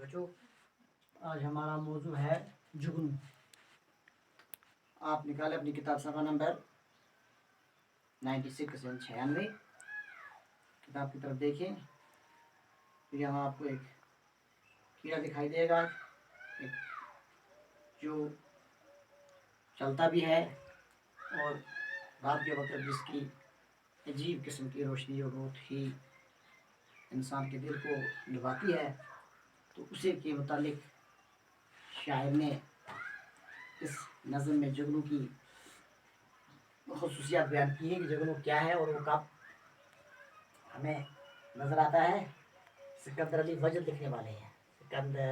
بچوں آج ہمارا موضوع ہے جگنو۔ آپ نکالے اپنی کتاب صفحہ نمبر 96 کتاب کی طرف دیکھیں تو یہاں آپ کو ایک کیڑا دکھائی دے گا جو چلتا بھی ہے اور رات کے وقت جس کی عجیب قسم کی روشنی اور بہت ہی انسان کے دل کو لبھاتی ہے، تو اسی کے متعلق شاعر نے اس نظم میں جگنو کی خصوصیات بیان کی ہے کہ جگنو کیا ہے اور وہ کب ہمیں نظر آتا ہے۔ سکندر علی وجد لکھنے والے ہیں، سکندر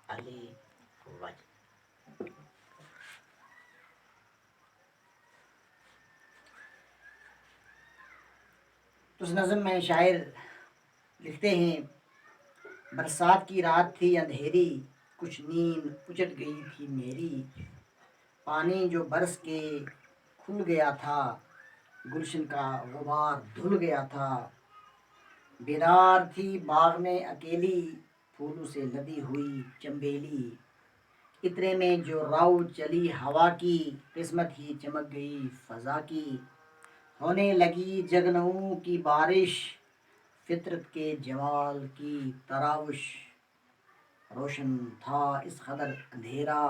علی وجد۔ اس نظم میں شاعر لکھتے ہیں: برسات کی رات تھی اندھیری، کچھ نیند اچٹ گئی تھی میری، پانی جو برس کے کھل گیا تھا، گلشن کا غبار دھل گیا تھا، بیدار تھی باغ میں اکیلی، پھولوں سے لدی ہوئی چنبیلی، عطرے میں جو رو چلی ہوا کی، قسمت ہی چمک گئی فضا کی، ہونے لگی جگنوں کی بارش، فطرت کے جمال کی تراوش، روشن تھا اس قدر اندھیرا،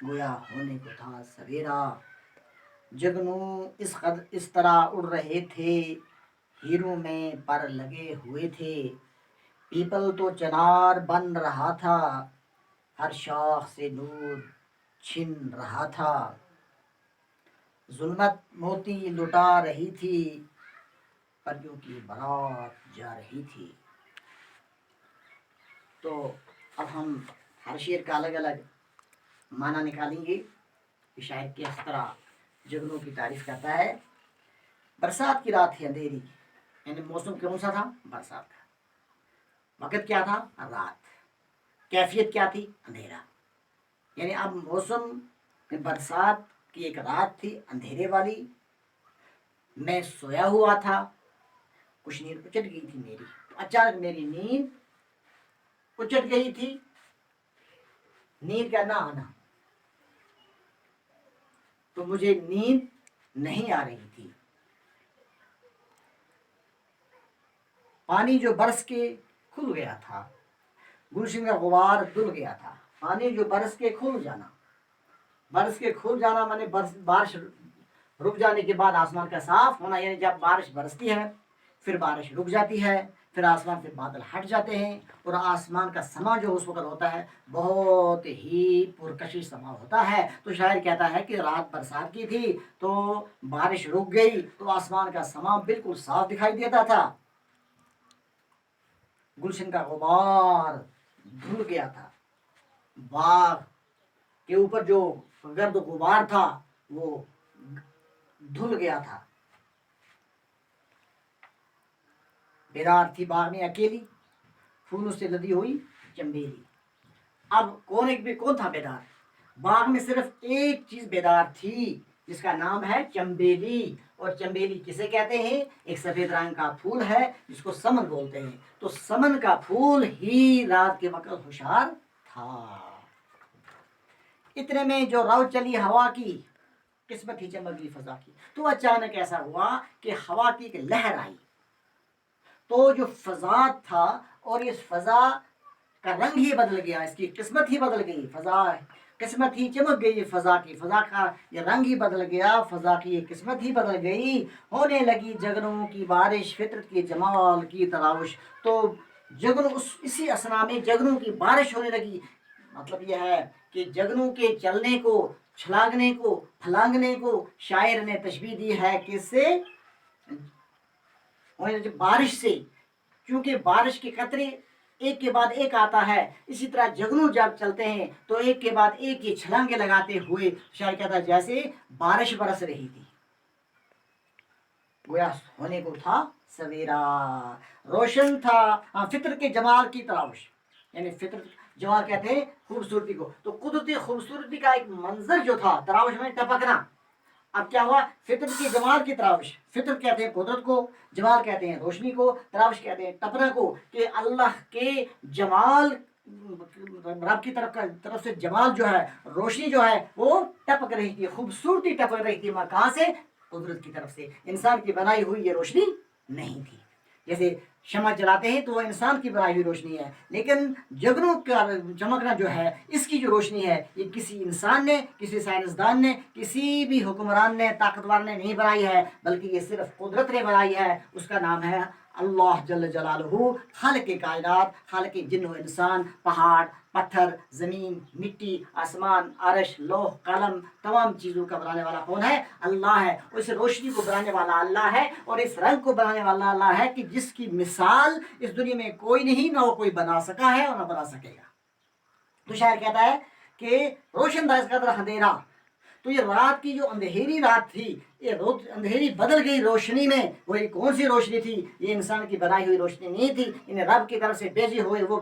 گویا ہونے کو تھا سویرا، جگنوں اس طرح اڑ رہے تھے، ہیروں میں پر لگے ہوئے تھے، پیپل تو چنار بن رہا تھا، ہر شاخ سے نور چھن رہا تھا، ظلمت موتی لٹا رہی تھی، پریوں کی بارات جا رہی تھی۔ تو اب ہم ہر شعر کا الگ الگ معنی نکالیں گے کہ شاعر کس طرح جگنوں کی تعریف کرتا ہے۔ برسات کی رات تھی اندھیری، یعنی موسم کون سا تھا؟ برسات کا۔ وقت کیا تھا؟ رات۔ کیفیت کیا تھی؟ اندھیرا۔ یعنی اب موسم برسات کی ایک رات تھی اندھیرے والی، میں سویا ہوا تھا، کچھ نیند اچٹ گئی تھی میری، اچانک میری نیند اچٹ گئی تھی۔ نیند کا نہ آنا، تو مجھے نیند نہیں آ رہی تھی، پانی جو برس کے کھل گیا تھا، گلشن کا غبار دھل گیا تھا۔ پانی جو برس کے کھل جانا، برس کے کھل جانا مانے بارش رک جانے کے بعد آسمان کا صاف ہونا، یعنی جب بارش برستی ہے پھر بارش رک جاتی ہے، پھر آسمان سے بادل ہٹ جاتے ہیں اور آسمان کا سما جو اس وقت ہوتا ہے بہت ہی پرکشش سما ہوتا ہے۔ تو شاعر کہتا ہے کہ رات برسات کی تھی تو بارش رک گئی تو آسمان کا سما بالکل صاف دکھائی دیتا تھا، گلشن کا غبار دھل گیا تھا، باغ کے اوپر جو گرد غبار تھا وہ دھل گیا تھا، بیدار تھی باغ میں اکیلی، پھولوں سے لدی ہوئی چنبیلی۔ اب کون تھا بیدار؟ باغ میں صرف ایک چیز بیدار تھی جس کا نام ہے چنبیلی، اور چنبیلی کسے کہتے ہیں؟ ایک سفید رنگ کا پھول ہے جس کو سمن بولتے ہیں، تو سمن کا پھول ہی رات کے وقت ہوشیار تھا۔ اتنے میں جو رو چلی ہوا کی، قسمت ہی چمک گئی فضا کی۔ تو اچانک ایسا ہوا کہ ہوا کی ایک لہر آئی، تو جو فضا تھا اور اس فضا کا رنگ ہی بدل گیا، اس کی قسمت ہی بدل گئی، فضا قسمت ہی چمک گئی، فضا کی، فضا کا یہ رنگ ہی بدل گیا، فضا کی یہ قسمت ہی بدل گئی، ہونے لگی جگنوں کی بارش، فطرت کے جمال کی تراوش۔ تو جگنوں اسی اسنا میں جگنوں کی بارش ہونے لگی۔ مطلب یہ ہے کہ جگنوں کے چلنے کو، چھلانگنے کو، پھلانگنے کو شاعر نے تشبیہ دی ہے کس سے؟ بارش سے، کیونکہ بارش کے قطرے ایک کے بعد ایک آتا ہے، اسی طرح جگنوں جب چلتے ہیں تو ایک کے بعد ایک یہ چھلانگے لگاتے ہوئے شاعر کہتا ہے جیسے بارش برس رہی تھی، گویا ہونے کو تھا سویرا، روشن تھا فطرت کے جمال کی تراوش، یعنی فطرت جمال کہتے ہیں خوبصورتی کو، تو قدرتی خوبصورتی کا ایک منظر جو تھا، تراوش میں ٹپکنا، اب کیا ہوا؟ فطرت کی جمال کی تراوش، فطرت کہتے ہیں قدرت کو، جمال کہتے ہیں روشنی کو، تراوش کہتے ہیں ٹپنا کو، کہ اللہ کے جمال، رب کی طرف سے جمال جو ہے، روشنی جو ہے وہ ٹپک رہی تھی، خوبصورتی ٹپک رہی تھی، کہاں سے؟ قدرت کی طرف سے، انسان کی بنائی ہوئی یہ روشنی نہیں تھی۔ جیسے شمع جلاتے ہیں تو وہ انسان کی بنائی ہوئی روشنی ہے، لیکن جگنوں کا چمکنا جو ہے، اس کی جو روشنی ہے، یہ کسی انسان نے، کسی سائنسدان نے، کسی بھی حکمران نے، طاقتور نے نہیں بنائی ہے، بلکہ یہ صرف قدرت نے بنائی ہے۔ اس کا نام ہے اللہ جل جلالہ، خالق کائنات، خالق جن و انسان، پہاڑ، پتھر، زمین، مٹی، آسمان، عرش، لوح قلم، تمام چیزوں کا بنانے والا کون ہے؟ اللہ ہے۔ اس روشنی کو بنانے والا اللہ ہے، اور اس رنگ کو بنانے والا اللہ ہے، کہ جس کی مثال اس دنیا میں کوئی نہیں، نہ وہ کوئی بنا سکا ہے اور نہ بنا سکے گا۔ تو شاعر کہتا ہے کہ روشن داس قدر اندھیرا، تو یہ رات کی جو اندھیری رات تھی، یہ اندھیری بدل گئی روشنی میں۔ وہی کون سی روشنی تھی؟ یہ انسان کی بنائی ہوئی روشنی نہیں تھی، انہیں رب کی طرف سے بھیجے ہوئے وہ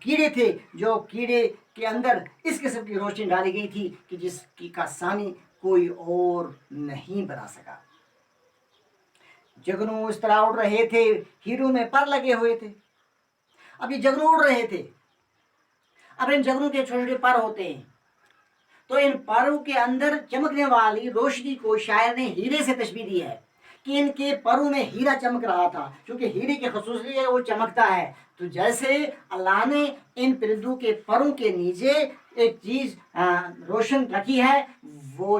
کیڑے تھے، جو کیڑے کے اندر اس قسم کی روشنی ڈالی گئی تھی کہ جس کی کا ثانی کوئی اور نہیں بنا سکا۔ جگنوں اس طرح اڑ رہے تھے، ہیروں میں پر لگے ہوئے تھے۔ اب یہ جگنوں اڑ رہے تھے، اب ان جگنوں کے چھوٹے چھوٹے پر ہوتے ہیں، تو ان پروں کے اندر چمکنے والی روشنی کو شاعر نے ہیرے سے تشبیہ دی ہے، کہ ان کے پروں میں ہیرا چمک رہا تھا، کیونکہ ہیرے کی خصوصیت ہے وہ چمکتا ہے۔ تو جیسے اللہ نے ان پرندوں کے پروں کے نیچے ایک چیز روشن رکھی ہے، وہ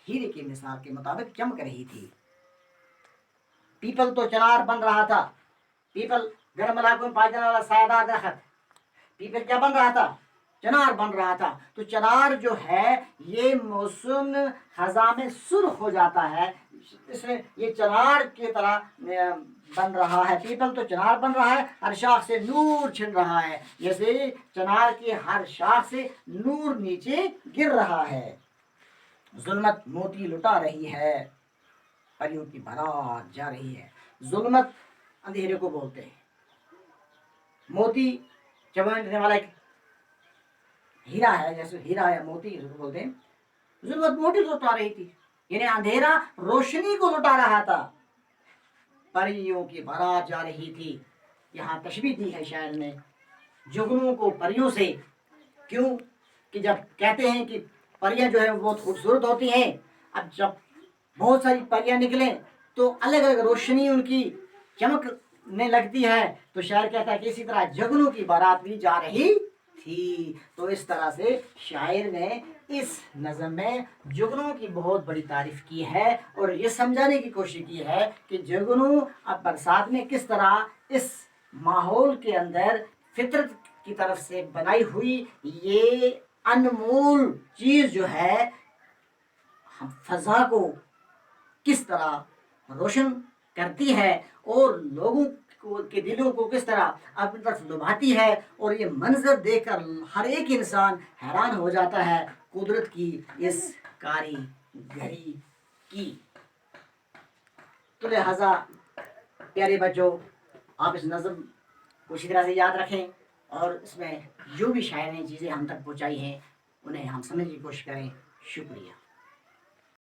ہیرے کی مثال کے مطابق چمک رہی تھی۔ پیپل تو چنار بن رہا تھا، پیپل گرم علاقوں میں پایا جانے والا سایہ دار درخت، پیپل کیا بن رہا تھا؟ چنار بن رہا تھا۔ تو چنار جو ہے یہ موسم خزاں میں سرخ ہو جاتا ہے، اس میں یہ چنار کی طرح بن رہا ہے۔ پیپل تو چنار بن رہا ہے، ہر شاخ سے نور چھن رہا ہے، جیسے چنار کی ہر شاخ سے نور نیچے گر رہا ہے۔ ظلمت موتی لٹا رہی ہے، پریوں کی بارات جا رہی ہے۔ ظلمت اندھیرے کو بولتے ہیں، موتی چمکنے والا ایک ہیرا ہے، جیسے ہیرا یا موتی اس کو بولتے ہیں۔ ظلمت موتی لٹا رہی تھی، یعنی اندھیرا روشنی کو لٹا رہا تھا، پریوں کی بارات جا رہی تھی۔ یہاں تشبیہ دی ہے شاعر نے جگنوں کو پریوں سے، کیوں کہ جب کہتے ہیں کہ پریاں جو ہے بہت خوبصورت ہوتی ہیں، اب جب بہت ساری پریاں نکلیں تو الگ الگ روشنی ان کی چمکنے لگتی ہے، تو شاعر کہتا ہے کہ اسی طرح جگنوں کی بارات بھی جا رہی تھی۔ تو اس طرح سے شاعر نے اس نظم میں جگنوں کی بہت بڑی تعریف کی ہے، اور یہ سمجھانے کی کوشش کی ہے کہ جگنوں اب برسات میں کس طرح اس ماحول کے اندر فطرت کی طرف سے بنائی ہوئی یہ انمول چیز جو ہے فضا کو کس طرح روشن کرتی ہے، اور لوگوں کے دلوں کو کس طرح اپنی طرف لبھاتی ہے، اور یہ منظر دیکھ کر ہر ایک انسان حیران ہو جاتا ہے قدرت کی اس کاریگری کی۔ تو لہذا پیارے بچوں، آپ اس نظم کو اسی طرح سے یاد رکھیں، اور اس میں جو بھی شاعر نے چیزیں ہم تک پہنچائی ہیں انہیں ہم سمجھنے کی کوشش کریں۔ شکریہ۔